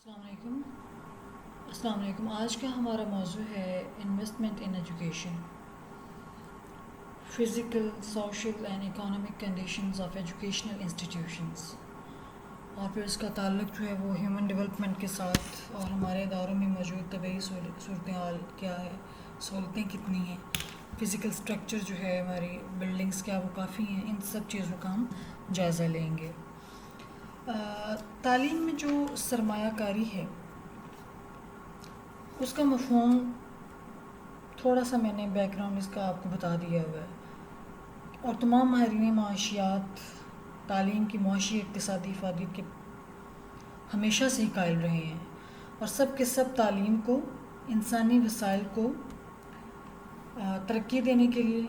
السلام علیکم. آج کا ہمارا موضوع ہے investment in education, physical, social and economic conditions of educational institutions, اور پھر اس کا تعلق جو ہے وہ ہیومن ڈیولپمنٹ کے ساتھ اور ہمارے اداروں میں موجود طبعی صورتحال کیا ہے، سہولتیں کتنی ہیں، فزیکل سٹرکچر جو ہے ہماری بلڈنگز کیا وہ کافی ہیں، ان سب چیزوں کا ہم جائزہ لیں گے. تعلیم میں جو سرمایہ کاری ہے اس کا مفہوم تھوڑا سا میں نے بیک گراؤنڈ اس کا آپ کو بتا دیا ہوا ہے، اور تمام ماہرین معاشیات تعلیم کی معاشی اقتصادی افادیت کے ہمیشہ سے ہی قائل رہے ہیں، اور سب کے سب تعلیم کو انسانی وسائل کو ترقی دینے کے لیے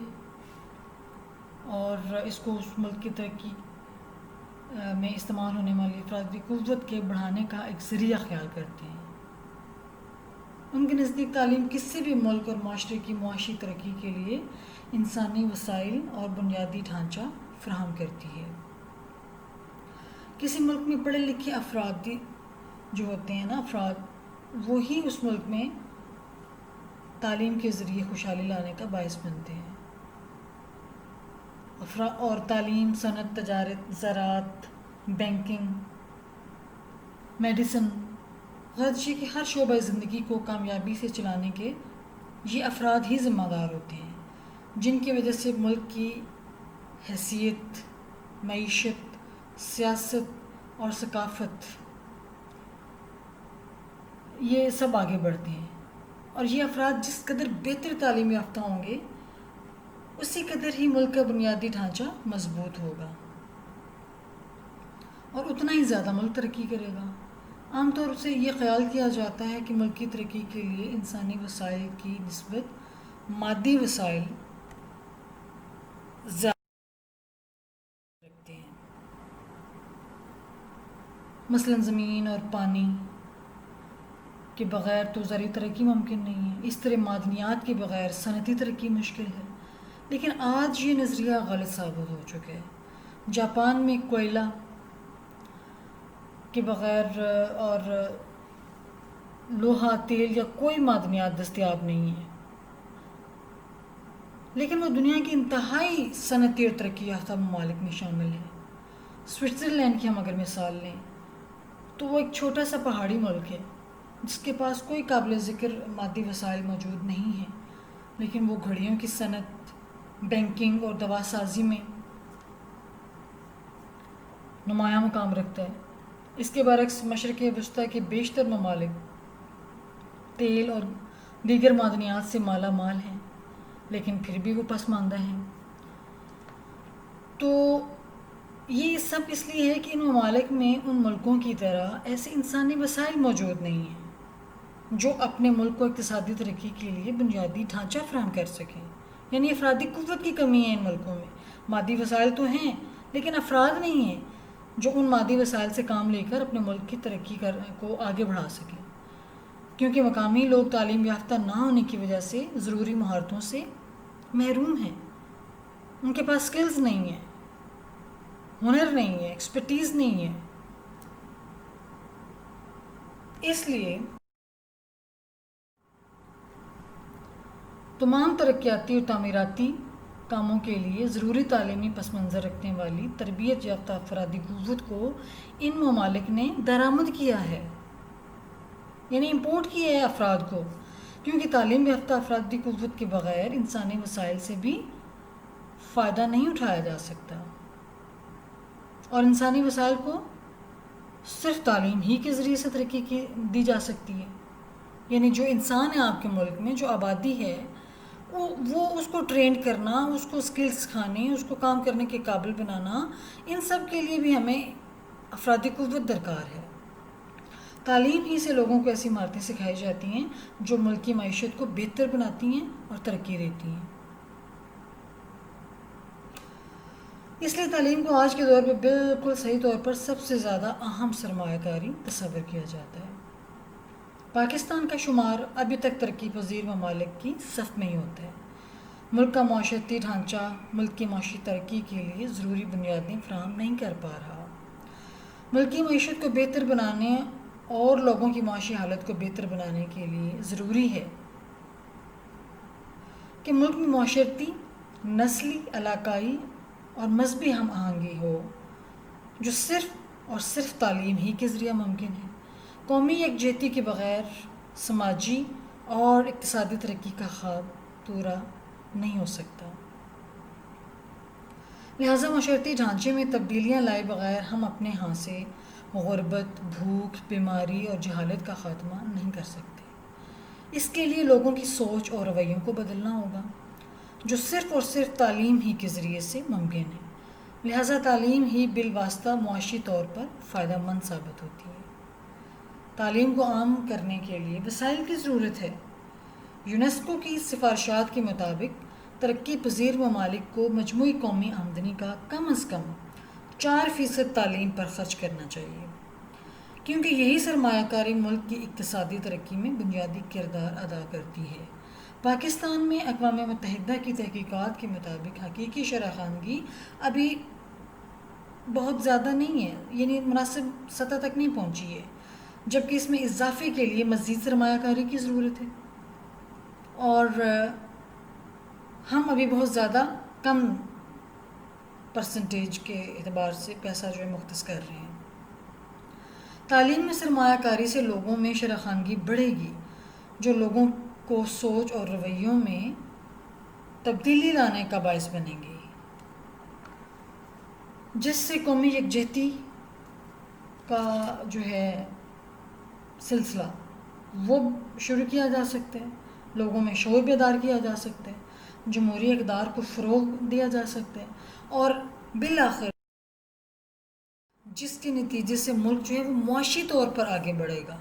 اور اس کو اس ملک کی ترقی میں استعمال ہونے والی افرادی قوت کے بڑھانے کا ایک ذریعہ خیال کرتے ہیں. ان کے نزدیک تعلیم کسی بھی ملک اور معاشرے کی معاشی ترقی کے لیے انسانی وسائل اور بنیادی ڈھانچہ فراہم کرتی ہے. کسی ملک میں پڑھے لکھے افراد جو ہوتے ہیں افراد وہی اس ملک میں تعلیم کے ذریعے خوشحالی لانے کا باعث بنتے ہیں. اور تعلیم، صنعت، تجارت، زراعت، بینکنگ، میڈیسن، غرض یہ کہ ہر شعبہ زندگی کو کامیابی سے چلانے کے یہ افراد ہی ذمہ دار ہوتے ہیں، جن کی وجہ سے ملک کی حیثیت، معیشت، سیاست اور ثقافت یہ سب آگے بڑھتے ہیں. اور یہ افراد جس قدر بہتر تعلیم یافتہ ہوں گے اسی قدر ہی ملک کا بنیادی ڈھانچہ مضبوط ہوگا اور اتنا ہی زیادہ ملک ترقی کرے گا. عام طور سے یہ خیال کیا جاتا ہے کہ ملک کی ترقی کے لیے انسانی وسائل کی نسبت مادی وسائل زیادہ رکھتے ہیں. مثلا زمین اور پانی کے بغیر تو زرعی ترقی ممکن نہیں ہے، اس طرح معدنیات کے بغیر صنعتی ترقی مشکل ہے. لیکن آج یہ نظریہ غلط ثابت ہو چکا ہے. جاپان میں کوئلہ کے بغیر اور لوہا، تیل یا کوئی معدنیات دستیاب نہیں ہے، لیکن وہ دنیا کی انتہائی صنعتی اور ترقی یافتہ ممالک میں شامل ہے. سوئٹزرلینڈ کی ہم اگر مثال لیں تو وہ ایک چھوٹا سا پہاڑی ملک ہے جس کے پاس کوئی قابل ذکر مادی وسائل موجود نہیں ہیں، لیکن وہ گھڑیوں کی صنعت، بینکنگ اور دوا سازی میں نمایاں مقام رکھتا ہے. اس کے برعکس مشرق وسطیٰ کے بیشتر ممالک تیل اور دیگر معدنیات سے مالا مال ہیں، لیکن پھر بھی وہ پسماندہ ہیں. تو یہ سب اس لیے ہے کہ ان ممالک میں ان ملکوں کی طرح ایسے انسانی وسائل موجود نہیں ہیں جو اپنے ملک کو اقتصادی ترقی کے لیے بنیادی ڈھانچہ فراہم کر سکیں. یعنی افرادی قوت کی کمی ہے ان ملکوں میں. مادی وسائل تو ہیں لیکن افراد نہیں ہیں جو ان مادی وسائل سے کام لے کر اپنے ملک کی ترقی کو آگے بڑھا سکیں، کیونکہ مقامی لوگ تعلیم یافتہ نہ ہونے کی وجہ سے ضروری مہارتوں سے محروم ہیں. ان کے پاس سکلز نہیں ہیں، ہنر نہیں ہے، ایکسپرٹیز نہیں ہے. اس لیے تمام ترقیاتی اور تعمیراتی کاموں کے لیے ضروری تعلیمی پس منظر رکھنے والی تربیت یافتہ افرادی قوت کو ان ممالک نے درآمد کیا ہے، یعنی امپورٹ کیا ہے افراد کو، کیونکہ تعلیم یافتہ افرادی قوت کے بغیر انسانی وسائل سے بھی فائدہ نہیں اٹھایا جا سکتا، اور انسانی وسائل کو صرف تعلیم ہی کے ذریعے سے ترقی دی جا سکتی ہے. یعنی جو انسان ہے آپ کے ملک میں، جو آبادی ہے، وہ اس کو ٹرینڈ کرنا، اس کو سکل سکھانے، اس کو کام کرنے کے قابل بنانا، ان سب کے لیے بھی ہمیں افرادی قوت درکار ہے. تعلیم ہی سے لوگوں کو ایسی مہارتیں سکھائی جاتی ہیں جو ملک کی معیشت کو بہتر بناتی ہیں اور ترقی دیتی ہیں. اس لیے تعلیم کو آج کے دور میں بالکل صحیح طور پر سب سے زیادہ اہم سرمایہ کاری تصور کیا جاتا ہے. پاکستان کا شمار ابھی تک ترقی پذیر ممالک کی صف میں ہی ہوتا ہے. ملک کا معاشرتی ڈھانچہ ملک کی معاشی ترقی کے لیے ضروری بنیادیں فراہم نہیں کر پا رہا. ملک کی معیشت کو بہتر بنانے اور لوگوں کی معاشی حالت کو بہتر بنانے کے لیے ضروری ہے کہ ملک میں معاشرتی، نسلی، علاقائی اور مذہبی ہم آہنگی ہو، جو صرف اور صرف تعلیم ہی کے ذریعہ ممکن ہے۔ قومی یکجہتی کے بغیر سماجی اور اقتصادی ترقی کا خواب پورا نہیں ہو سکتا۔ لہٰذا معاشرتی ڈھانچے میں تبدیلیاں لائے بغیر ہم اپنے ہاں سے غربت، بھوک، بیماری اور جہالت کا خاتمہ نہیں کر سکتے۔ اس کے لیے لوگوں کی سوچ اور رویوں کو بدلنا ہوگا، جو صرف اور صرف تعلیم ہی کے ذریعے سے ممکن ہے۔ لہٰذا تعلیم ہی بالواسطہ معاشی طور پر فائدہ مند ثابت ہوتی ہے۔ تعلیم کو عام کرنے کے لیے وسائل کی ضرورت ہے۔ یونیسکو کی سفارشات کے مطابق ترقی پذیر ممالک کو مجموعی قومی آمدنی کا کم از کم 4% تعلیم پر خرچ کرنا چاہیے، کیونکہ یہی سرمایہ کاری ملک کی اقتصادی ترقی میں بنیادی کردار ادا کرتی ہے۔ پاکستان میں اقوام متحدہ کی تحقیقات کے مطابق حقیقی شرح خواندگی ابھی بہت زیادہ نہیں ہے، یعنی مناسب سطح تک نہیں پہنچی ہے، جبکہ اس میں اضافے کے لیے مزید سرمایہ کاری کی ضرورت ہے، اور ہم ابھی بہت زیادہ کم پرسنٹیج کے اعتبار سے پیسہ جو ہے مختص کر رہے ہیں۔ تعلیم میں سرمایہ کاری سے لوگوں میں شرح خواندگی بڑھے گی، جو لوگوں کو سوچ اور رویوں میں تبدیلی لانے کا باعث بنے گی، جس سے قومی یکجہتی کا جو ہے سلسلہ وہ شروع کیا جا سکتا ہے، لوگوں میں شعور بیدار کیا جا سکتا ہے، جمہوری اقدار کو فروغ دیا جا سکتا ہے، اور بالآخر جس کے نتیجے سے ملک جو ہے وہ معاشی طور پر آگے بڑھے گا۔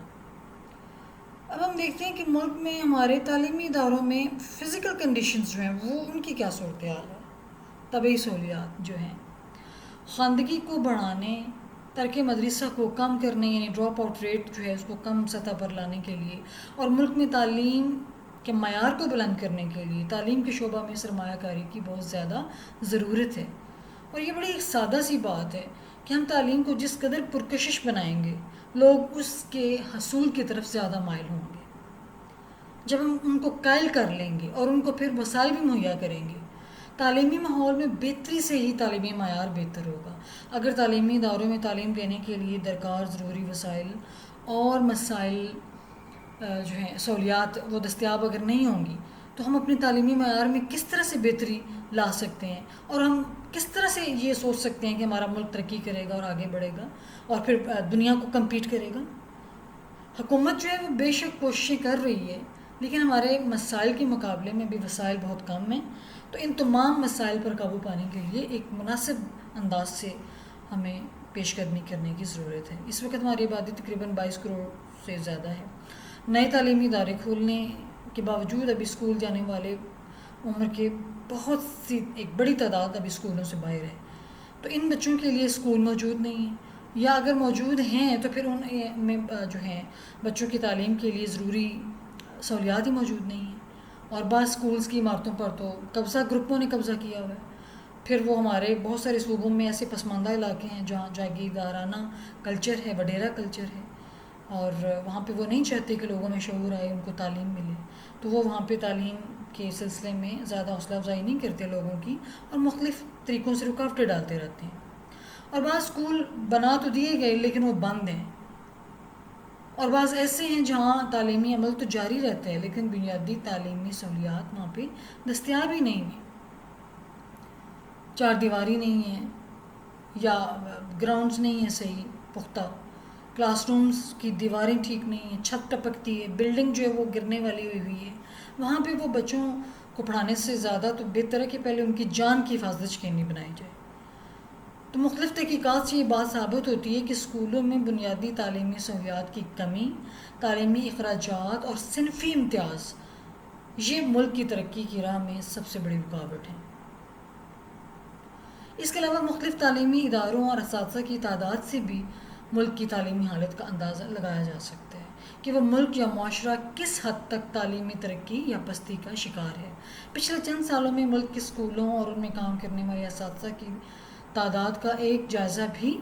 اب ہم دیکھتے ہیں کہ ملک میں ہمارے تعلیمی اداروں میں فزیکل کنڈیشنز جو ہیں وہ ان کی کیا صورتحال ہے۔ طبعی سہولیات جو ہیں خواندگی کو بڑھانے، ترک مدرسہ کو کم کرنے، یعنی ڈراپ آؤٹ ریٹ جو ہے اس کو کم سطح پر لانے کے لیے، اور ملک میں تعلیم کے معیار کو بلند کرنے کے لیے تعلیم کے شعبہ میں سرمایہ کاری کی بہت زیادہ ضرورت ہے۔ اور یہ بڑی ایک سادہ سی بات ہے کہ ہم تعلیم کو جس قدر پرکشش بنائیں گے، لوگ اس کے حصول کی طرف زیادہ مائل ہوں گے۔ جب ہم ان کو قائل کر لیں گے اور ان کو پھر وسائل بھی مہیا کریں گے، تعلیمی ماحول میں بہتری سے ہی تعلیمی معیار بہتر ہوگا۔ اگر تعلیمی اداروں میں تعلیم دینے کے لیے درکار ضروری وسائل اور مسائل جو ہیں سہولیات وہ دستیاب اگر نہیں ہوں گی، تو ہم اپنے تعلیمی معیار میں کس طرح سے بہتری لا سکتے ہیں، اور ہم کس طرح سے یہ سوچ سکتے ہیں کہ ہمارا ملک ترقی کرے گا اور آگے بڑھے گا اور پھر دنیا کو کمپیٹ کرے گا۔ حکومت جو ہے وہ بے شک کوششیں کر رہی ہے، لیکن ہمارے مسائل کے مقابلے میں بھی وسائل بہت کم ہیں، تو ان تمام مسائل پر قابو پانے کے لیے ایک مناسب انداز سے ہمیں پیش قدمی کرنے کی ضرورت ہے۔ اس وقت ہماری آبادی تقریباً 22 کروڑ سے زیادہ ہے۔ نئے تعلیمی ادارے کھولنے کے باوجود ابھی اسکول جانے والے عمر کے بہت سی ایک بڑی تعداد ابھی اسکولوں سے باہر ہے، تو ان بچوں کے لیے اسکول موجود نہیں ہیں، یا اگر موجود ہیں تو پھر ان میں جو ہیں بچوں کی تعلیم کے لیے ضروری سہولیات ہی موجود نہیں ہیں، اور بعض اسکولز کی عمارتوں پر تو گروپوں نے قبضہ کیا ہوا ہے۔ پھر وہ ہمارے بہت سارے صوبوں میں ایسے پسماندہ علاقے ہیں جہاں جاگیردارانہ کلچر ہے، وڈیرا کلچر ہے، اور وہاں پہ وہ نہیں چاہتے کہ لوگوں میں شعور آئے، ان کو تعلیم ملے، تو وہ وہاں پہ تعلیم کے سلسلے میں زیادہ حوصلہ افزائی نہیں کرتے لوگوں کی، اور مختلف طریقوں سے رکاوٹیں ڈالتے رہتے ہیں۔ اور بعض اسکول بنا تو دیے گئے لیکن وہ بند ہیں، اور بعض ایسے ہیں جہاں تعلیمی عمل تو جاری رہتا ہے لیکن بنیادی تعلیمی سہولیات وہاں پہ دستیاب ہی نہیں ہیں، چار دیواری نہیں ہے، یا گراؤنڈز نہیں ہیں صحیح پختہ، کلاس رومز کی دیواریں ٹھیک نہیں ہیں، چھت ٹپکتی ہے، بلڈنگ جو ہے وہ گرنے والی ہوئی ہے۔ وہاں پہ وہ بچوں کو پڑھانے سے زیادہ تو بہتر ہے کہ پہلے ان کی جان کی حفاظت یقینی بنائی جائے۔ تو مختلف تحقیقات سے یہ بات ثابت ہوتی ہے کہ اسکولوں میں بنیادی تعلیمی سہولیات کی کمی، تعلیمی اخراجات اور صنفی امتیاز یہ ملک کی ترقی کی راہ میں سب سے بڑی رکاوٹ ہیں۔ اس کے علاوہ مختلف تعلیمی اداروں اور اساتذہ کی تعداد سے بھی ملک کی تعلیمی حالت کا اندازہ لگایا جا سکتا ہے کہ وہ ملک یا معاشرہ کس حد تک تعلیمی ترقی یا پستی کا شکار ہے۔ پچھلے چند سالوں میں ملک کے اسکولوں اور ان میں کام کرنے والے اساتذہ کی تعداد کا ایک جائزہ بھی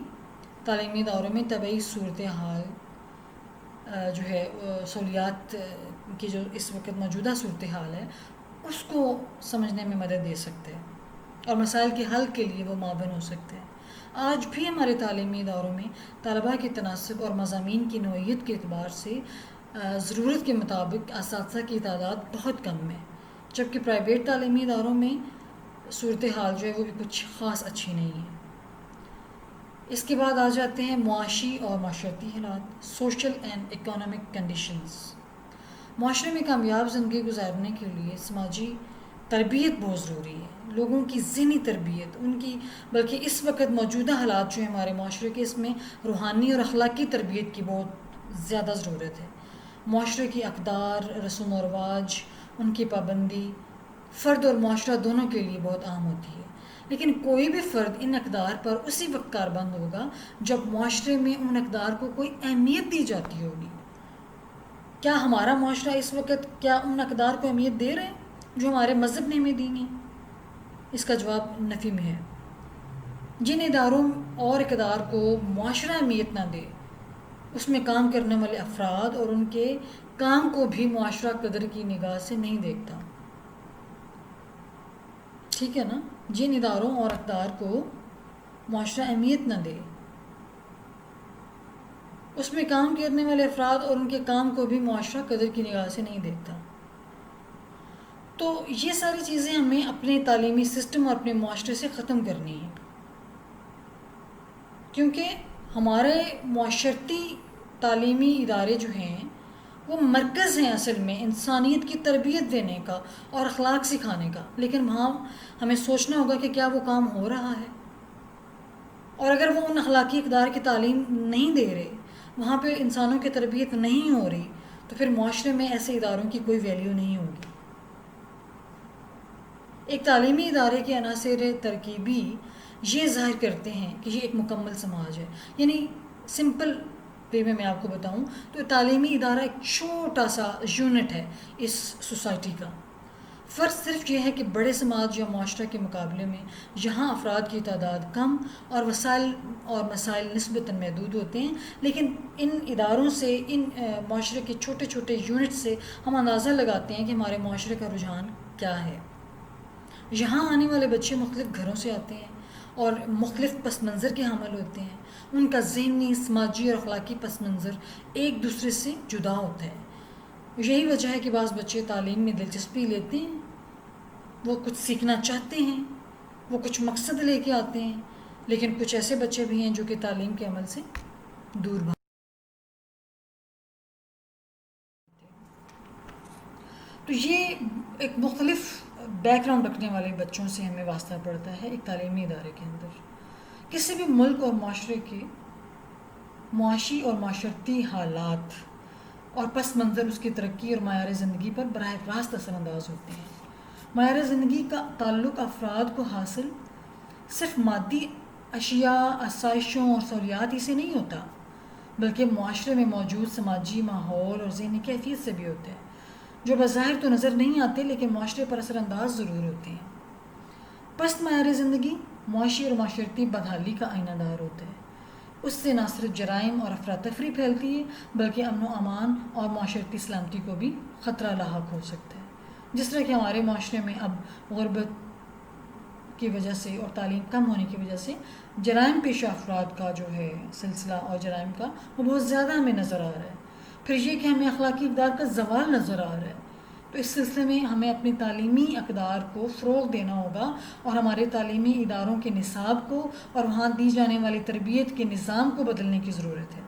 تعلیمی اداروں میں طبعی صورتحال جو ہے سہولیات کی جو اس وقت موجودہ صورتحال ہے اس کو سمجھنے میں مدد دے سکتے ہیں اور مسائل کے حل کے لیے وہ معاون ہو سکتے ہیں۔ آج بھی ہمارے تعلیمی اداروں میں طلباء کے تناسب اور مضامین کی نوعیت کے اعتبار سے ضرورت کے مطابق اساتذہ کی تعداد بہت کم ہے، جبکہ پرائیویٹ تعلیمی اداروں میں صورتحال جو ہے وہ بھی کچھ خاص اچھی نہیں ہے۔ اس کے بعد آ جاتے ہیں معاشی اور معاشرتی حالات، سوشل اینڈ اکنامک کنڈیشنز۔ معاشرے میں کامیاب زندگی گزارنے کے لیے سماجی تربیت بہت ضروری ہے، لوگوں کی ذہنی تربیت ان کی، بلکہ اس وقت موجودہ حالات جو ہیں ہمارے معاشرے کے، اس میں روحانی اور اخلاقی تربیت کی بہت زیادہ ضرورت ہے۔ معاشرے کی اقدار، رسوم و رواج، ان کی پابندی فرد اور معاشرہ دونوں کے لیے بہت اہم ہوتی ہے، لیکن کوئی بھی فرد ان اقدار پر اسی وقت کاربند ہوگا جب معاشرے میں ان اقدار کو کوئی اہمیت دی جاتی ہوگی۔ کیا ہمارا معاشرہ اس وقت کیا ان اقدار کو اہمیت دے رہے ہیں جو ہمارے مذہب نے ہمیں دی ہیں؟ اس کا جواب نفی میں ہے۔ جن اداروں اور اقدار کو معاشرہ اہمیت نہ دے، اس میں کام کرنے والے افراد اور ان کے کام کو بھی معاشرہ قدر کی نگاہ سے نہیں دیکھتا۔ ٹھیک ہے نا؟ جن اداروں اور اقدار کو معاشرہ اہمیت نہ دے، اس میں کام کرنے والے افراد اور ان کے کام کو بھی معاشرہ قدر کی نگاہ سے نہیں دیکھتا۔ تو یہ ساری چیزیں ہمیں اپنے تعلیمی سسٹم اور اپنے معاشرے سے ختم کرنی ہیں، کیونکہ ہمارے معاشرتی تعلیمی ادارے جو ہیں وہ مرکز ہیں اصل میں انسانیت کی تربیت دینے کا اور اخلاق سکھانے کا، لیکن وہاں ہمیں سوچنا ہوگا کہ کیا وہ کام ہو رہا ہے، اور اگر وہ ان اخلاقی اقدار کی تعلیم نہیں دے رہے، وہاں پہ انسانوں کی تربیت نہیں ہو رہی، تو پھر معاشرے میں ایسے اداروں کی کوئی ویلیو نہیں ہوگی۔ ایک تعلیمی ادارے کے عناصر ترکیبی یہ ظاہر کرتے ہیں کہ یہ ایک مکمل سماج ہے، یعنی سمپل وے میں آپ کو بتاؤں تو تعلیمی ادارہ ایک چھوٹا سا یونٹ ہے اس سوسائٹی کا۔ فرق صرف یہ ہے کہ بڑے سماج یا معاشرہ کے مقابلے میں یہاں افراد کی تعداد کم اور وسائل اور مسائل نسبتاً محدود ہوتے ہیں، لیکن ان اداروں سے، ان معاشرے کے چھوٹے چھوٹے یونٹ سے ہم اندازہ لگاتے ہیں کہ ہمارے معاشرے کا رجحان کیا ہے۔ یہاں آنے والے بچے مختلف گھروں سے آتے ہیں اور مختلف پس منظر کے حامل ہوتے ہیں، ان کا ذہنی، سماجی اور اخلاقی پس منظر ایک دوسرے سے جدا ہوتا ہے۔ یہی وجہ ہے کہ بعض بچے تعلیم میں دلچسپی لیتے ہیں، وہ کچھ سیکھنا چاہتے ہیں، وہ کچھ مقصد لے کے آتے ہیں، لیکن کچھ ایسے بچے بھی ہیں جو کہ تعلیم کے عمل سے دور بھاگ۔ تو یہ ایک مختلف بیک گراؤنڈ رکھنے والے بچوں سے ہمیں واسطہ پڑتا ہے ایک تعلیمی ادارے کے اندر۔ کسی بھی ملک اور معاشرے کے معاشی اور معاشرتی حالات اور پس منظر اس کی ترقی اور معیار زندگی پر براہ راست اثر انداز ہوتے ہیں۔ معیار زندگی کا تعلق افراد کو حاصل صرف مادی اشیاء، آسائشوں اور سہولیات ہی سے نہیں ہوتا، بلکہ معاشرے میں موجود سماجی ماحول اور ذہنی کیفیت سے بھی ہوتا ہے، جو بظاہر تو نظر نہیں آتے لیکن معاشرے پر اثر انداز ضرور ہوتے ہیں۔ پست معیار زندگی معاشی اور معاشرتی بدحالی کا آئینہ دار ہوتا ہے۔ اس سے نہ صرف جرائم اور افراتفری پھیلتی ہے بلکہ امن و امان اور معاشرتی سلامتی کو بھی خطرہ لاحق ہو سکتا ہے۔ جس طرح کہ ہمارے معاشرے میں اب غربت کی وجہ سے اور تعلیم کم ہونے کی وجہ سے جرائم پیشہ افراد کا جو ہے سلسلہ اور جرائم کا وہ بہت زیادہ ہمیں نظر آ رہا ہے۔ پھر یہ کہ ہمیں اخلاقی اقدار کا زوال نظر آ رہا ہے، تو اس سلسلے میں ہمیں اپنی تعلیمی اقدار کو فروغ دینا ہوگا اور ہمارے تعلیمی اداروں کے نصاب کو اور وہاں دی جانے والی تربیت کے نظام کو بدلنے کی ضرورت ہے۔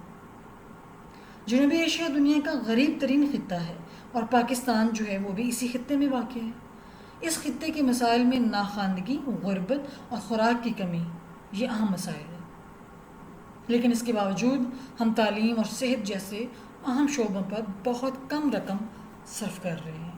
جنوبی ایشیا دنیا کا غریب ترین خطہ ہے اور پاکستان جو ہے وہ بھی اسی خطے میں واقع ہے۔ اس خطے کے مسائل میں ناخواندگی، غربت اور خوراک کی کمی یہ اہم مسائل ہیں، لیکن اس کے باوجود ہم تعلیم اور صحت جیسے اہم شعبوں پر بہت کم رقم صرف کر رہے ہیں۔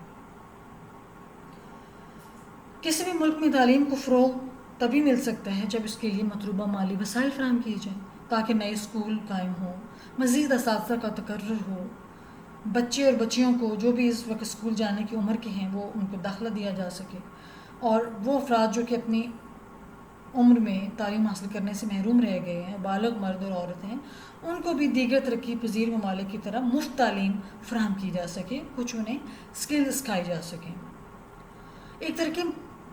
کسی بھی ملک میں تعلیم کو فروغ تبھی مل سکتا ہے جب اس کے لیے مطلوبہ مالی وسائل فراہم کیے جائیں تاکہ نئے اسکول قائم ہوں، مزید اساتذہ کا تقرر ہو، بچے اور بچیوں کو جو بھی اس وقت اسکول جانے کی عمر کے ہیں وہ ان کو داخلہ دیا جا سکے، اور وہ افراد جو کہ اپنی عمر میں تعلیم حاصل کرنے سے محروم رہ گئے ہیں، بالغ مرد اور عورت ہیں، ان کو بھی دیگر ترقی پذیر ممالک کی طرح مفت تعلیم فراہم کی جا سکے، کچھ انہیں اسکل سکھائی جا سکیں۔ ایک ترقی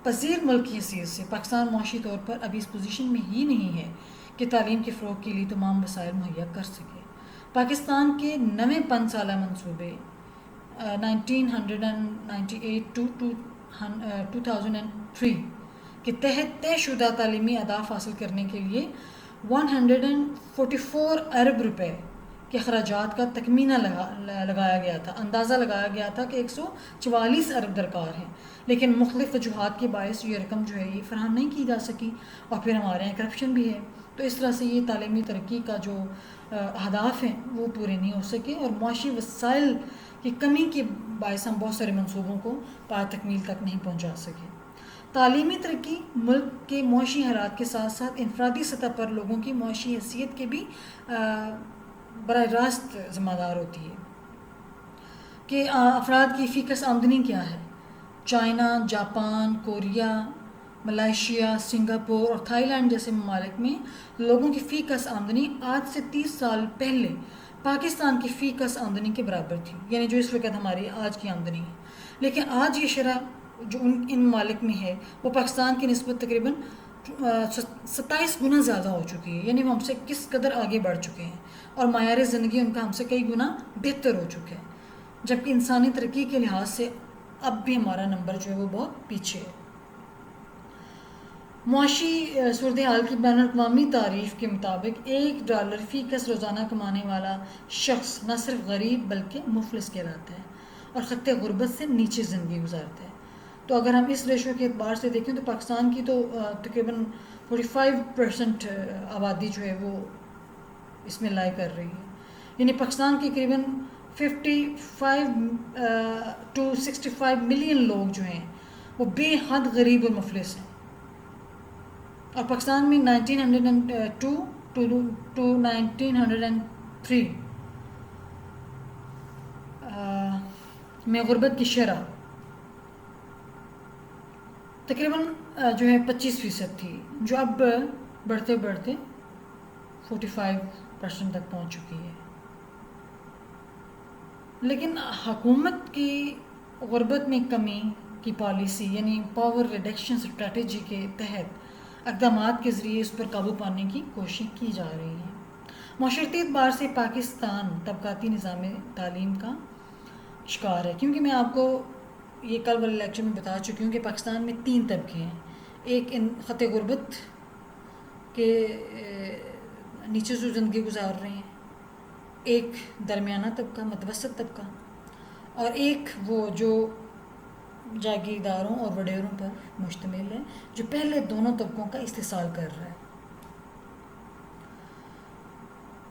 پذیر ملک کی حیثیت سے پاکستان معاشی طور پر ابھی اس پوزیشن میں ہی نہیں ہے کہ تعلیم کے فروغ کے لیے تمام وسائل مہیا کر سکے۔ پاکستان کے نویں 5 سالہ منصوبے 1998 ٹو 2003 کے تحت طے شدہ تعلیمی اہداف حاصل کرنے کے لیے 144 ارب روپے کے اخراجات کا تخمینہ لگایا گیا تھا، اندازہ لگایا گیا تھا کہ 144 ارب درکار ہیں، لیکن مختلف وجوہات کے باعث یہ رقم جو ہے یہ فراہم نہیں کی جا سکی، اور پھر ہمارے یہاں کرپشن بھی ہے، تو اس طرح سے یہ تعلیمی ترقی کا جو اہداف ہیں وہ پورے نہیں ہو سکے، اور معاشی وسائل کی کمی کے باعث ہم بہت سارے منصوبوں کو پایہ تکمیل تک نہیں پہنچا سکے۔ تعلیمی ترقی ملک کے معاشی حالات کے ساتھ ساتھ انفرادی سطح پر لوگوں کی معاشی حیثیت کے بھی براہ راست ذمہ دار ہوتی ہے کہ افراد کی فی کس آمدنی کیا ہے۔ China, Japan, Korea, Malaysia, Singapore اور تھائی لینڈ جیسے ممالک میں لوگوں کی فی کس آمدنی آج سے 30 سال پہلے پاکستان کی فی کس آمدنی کے برابر تھی، یعنی جو اس وقت ہماری آج کی آمدنی ہے، لیکن آج یہ شرح جو ان ممالک میں ہے وہ پاکستان کی نسبت تقریباً 27 گنا زیادہ ہو چکی ہے، یعنی وہ ہم سے کس قدر آگے بڑھ چکے ہیں، اور معیار زندگی ان کا ہم سے کئی گنا بہتر ہو چکا ہے، جبکہ انسانی ترقی کے لحاظ سے اب بھی ہمارا نمبر جو ہے وہ بہت پیچھے ہے۔ معاشی صورتحال کی بین الاقوامی تعریف کے مطابق $1 فی کس روزانہ کمانے والا شخص نہ صرف غریب بلکہ مفلس کہلاتا ہے اور خط غربت سے نیچے زندگی گزارتا ہے۔ تو اگر ہم اس ریشو کے اعتبار سے دیکھیں تو پاکستان کی تو تقریباً 45% آبادی جو ہے وہ اس میں لائی کر رہی ہے، یعنی پاکستان کی قریباً 55 to 65 ملین لوگ جو ہیں وہ بے حد غریب اور مفلس ہیں، اور پاکستان میں 1902 to 1903 میں غربت کی شرح تقریباً جو ہے 25% تھی، جو اب بڑھتے بڑھتے 45% تک پہنچ چکی ہے۔ لیکن حکومت کی غربت میں کمی کی پالیسی یعنی پاور ریڈکشن اسٹریٹجی کے تحت اقدامات کے ذریعے اس پر قابو پانے کی کوشش کی جا رہی ہے۔ معاشرتی اعتبار سے پاکستان طبقاتی نظام تعلیم کا شکار ہے، کیونکہ میں آپ کو یہ کل والے لیکچر میں بتا چکی ہوں کہ پاکستان میں 3 طبقے ہیں، ایک خط غربت کے نیچے سے زندگی گزار رہے ہیں، ایک درمیانہ طبقہ، متوسط طبقہ، اور ایک وہ جو جاگیرداروں اور وڈیروں پر مشتمل ہے، جو پہلے دونوں طبقوں کا استحصال کر رہا ہے۔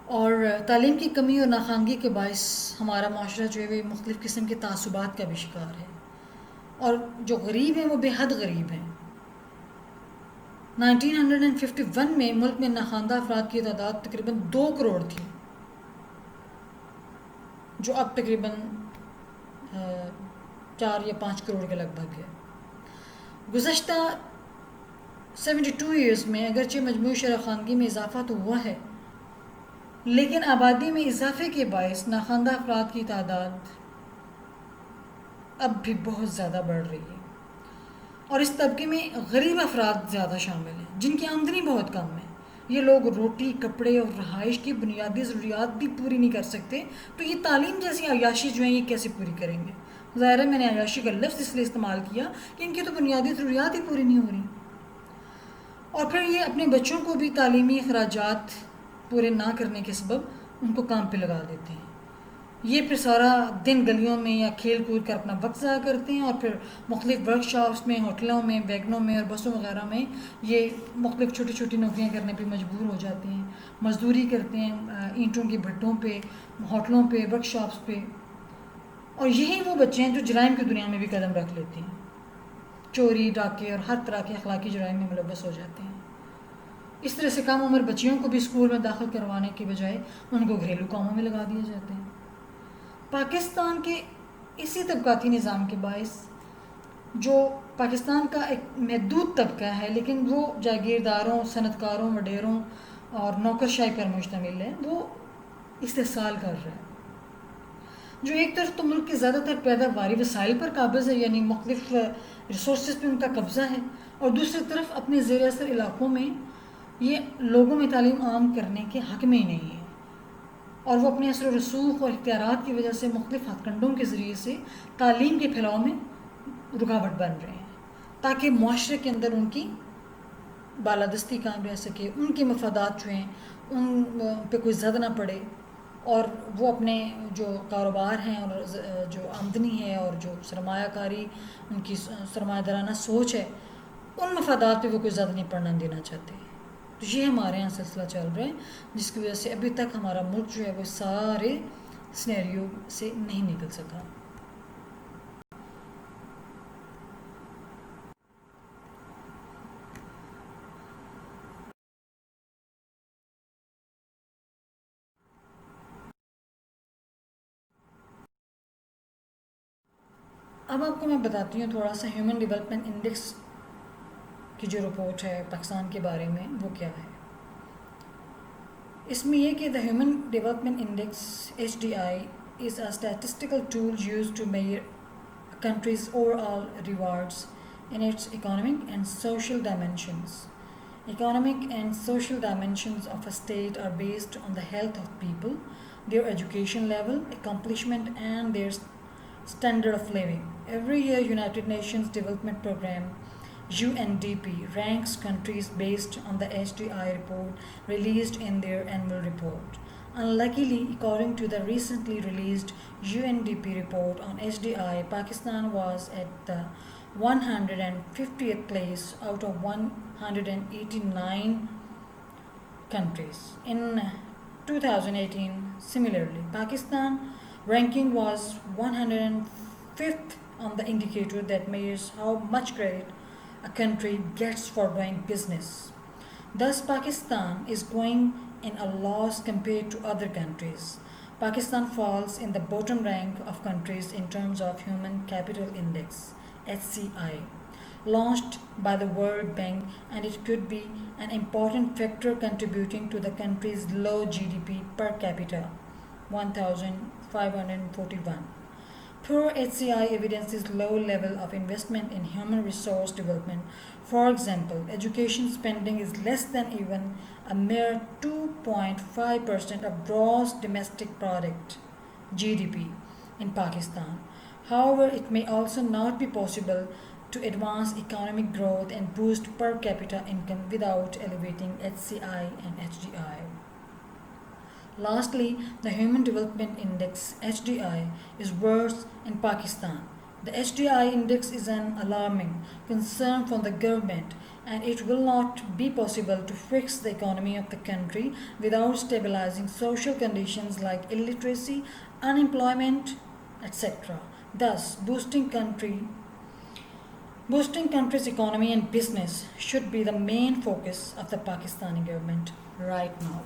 اور تعلیم کی کمی اور ناخواندگی کے باعث ہمارا معاشرہ جو ہے وہ مختلف قسم کے تعصبات کا بھی شکار ہے، اور جو غریب ہیں وہ بے حد غریب ہیں۔ 1951 میں ملک میں ناخواندہ افراد کی تعداد تقریباً 2 کروڑ تھی، جو اب تقریباً 4 یا 5 کروڑ کے لگ بھگ ہے۔ گزشتہ 72 ایئرز میں اگرچہ مجموعی شرح خواندگی میں اضافہ تو ہوا ہے، لیکن آبادی میں اضافے کے باعث ناخواندہ افراد کی تعداد اب بھی بہت زیادہ بڑھ رہی ہے، اور اس طبقے میں غریب افراد زیادہ شامل ہیں جن کی آمدنی بہت کم ہے۔ یہ لوگ روٹی، کپڑے اور رہائش کی بنیادی ضروریات بھی پوری نہیں کر سکتے، تو یہ تعلیم جیسی عیاشی جو ہیں یہ کیسے پوری کریں گے؟ ظاہر ہے میں نے عیاشی کا لفظ اس لیے استعمال کیا کہ ان کی تو بنیادی ضروریات ہی پوری نہیں ہو رہی، اور پھر یہ اپنے بچوں کو بھی تعلیمی اخراجات پورے نہ کرنے کے سبب ان کو کام پہ لگا دیتے ہیں۔ یہ پھر سارا دن گلیوں میں یا کھیل کود کر اپنا وقت ضائع کرتے ہیں، اور پھر مختلف ورک شاپس میں، ہوٹلوں میں، ویگنوں میں اور بسوں وغیرہ میں یہ مختلف چھوٹی چھوٹی نوکریاں کرنے پہ مجبور ہو جاتے ہیں، مزدوری کرتے ہیں اینٹوں کے بھٹوں پہ، ہوٹلوں پہ، ورک شاپس پہ، اور یہی وہ بچے ہیں جو جرائم کی دنیا میں بھی قدم رکھ لیتے ہیں، چوری، ڈاکے اور ہر طرح کے اخلاقی جرائم میں ملوث ہو جاتے ہیں۔ اس طرح سے کم عمر بچیوں کو بھی اسکول میں داخل کروانے کے بجائے ان کو گھریلو کاموں میں لگا دیے جاتے ہیں۔ پاکستان کے اسی طبقاتی نظام کے باعث جو پاکستان کا ایک محدود طبقہ ہے، لیکن وہ جاگیرداروں، صنعت کاروں، وڈیروں اور نوکرشاہی پر مشتمل ہے، وہ استحصال کر رہا ہے، جو ایک طرف تو ملک کے زیادہ تر پیداواری وسائل پر قابض ہے، یعنی مختلف ریسورسز پہ ان کا قبضہ ہے، اور دوسری طرف اپنے زیر اثر علاقوں میں یہ لوگوں میں تعلیم عام کرنے کے حق میں ہی نہیں ہے، اور وہ اپنے اثر و رسوخ اور اختیارات کی وجہ سے مختلف ہتھ کنڈوں کے ذریعے سے تعلیم کے پھیلاؤ میں رکاوٹ بن رہے ہیں، تاکہ معاشرے کے اندر ان کی بالادستی قائم رہ سکے، ان کے مفادات جو ہیں ان پہ کوئی زد نہ پڑے، اور وہ اپنے جو کاروبار ہیں اور جو آمدنی ہے اور جو سرمایہ کاری، ان کی سرمایہ دارانہ سوچ ہے، ان مفادات پہ وہ کوئی زد نہیں پڑنا دینا چاہتے۔ تو یہ ہمارے یہاں سلسلہ چل رہا ہے، جس کی وجہ سے ابھی تک ہمارا ملک جو ہے وہ سارے سینیریو سے نہیں نکل سکا۔ اب آپ کو میں بتاتی ہوں تھوڑا سا ہیومن ڈیولپمنٹ انڈیکس کی جو رپورٹ ہے پاکستان کے بارے میں وہ کیا ہے۔ اس میں یہ کہ the human development index HDI is a statistical tool used to measure a country's overall rewards in its economic and social dimensions. Economic and social dimensions of a state are based on the health of people, their education level, accomplishment, and their standard of living. Every year, United Nations Development Programme UNDP ranks countries based on the HDI report released in their annual report. Unluckily, according to the recently released UNDP report on HDI, Pakistan was at the 150th place out of 189 countries. In 2018, similarly, Pakistan ranking was 105th on the indicator that measures how much credit a country gets for doing business. Thus, Pakistan is going in a loss compared to other countries. Pakistan falls in the bottom rank of countries in terms of Human Capital Index, HCI, launched by the World Bank, and it could be an important factor contributing to the country's low GDP per capita, 1,541. Poor HCI evidences low level of investment in human resource development. For example, education spending is less than even a mere 2.5% of gross domestic product, GDP, in Pakistan. However, it may also not be possible to advance economic growth and boost per capita income without elevating HCI and HDI. Lastly, the Human Development Index HDI is worse in Pakistan. The HDI index is an alarming concern from the government, and it will not be possible to fix the economy of the country without stabilizing social conditions like illiteracy, unemployment, etc. Thus, boosting country's economy and business should be the main focus of the Pakistani government right now.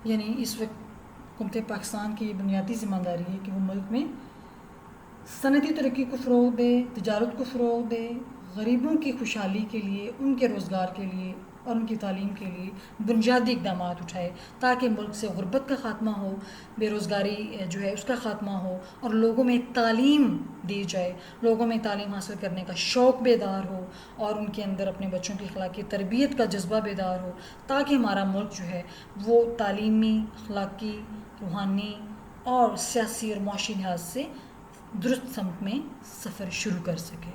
یعنی اس وقت حکومت پاکستان کی بنیادی ذمہ داری ہے کہ وہ ملک میں صنعتی ترقی کو فروغ دے، تجارت کو فروغ دے، غریبوں کی خوشحالی کے لیے، ان کے روزگار کے لیے اور ان کی تعلیم کے لیے بنیادی اقدامات اٹھائے، تاکہ ملک سے غربت کا خاتمہ ہو، بے روزگاری جو ہے اس کا خاتمہ ہو، اور لوگوں میں تعلیم دی جائے، لوگوں میں تعلیم حاصل کرنے کا شوق بیدار ہو، اور ان کے اندر اپنے بچوں کی اخلاقی تربیت کا جذبہ بیدار ہو، تاکہ ہمارا ملک جو ہے وہ تعلیمی، اخلاقی، روحانی اور سیاسی اور معاشی لحاظ سے درست سمت میں سفر شروع کر سکے۔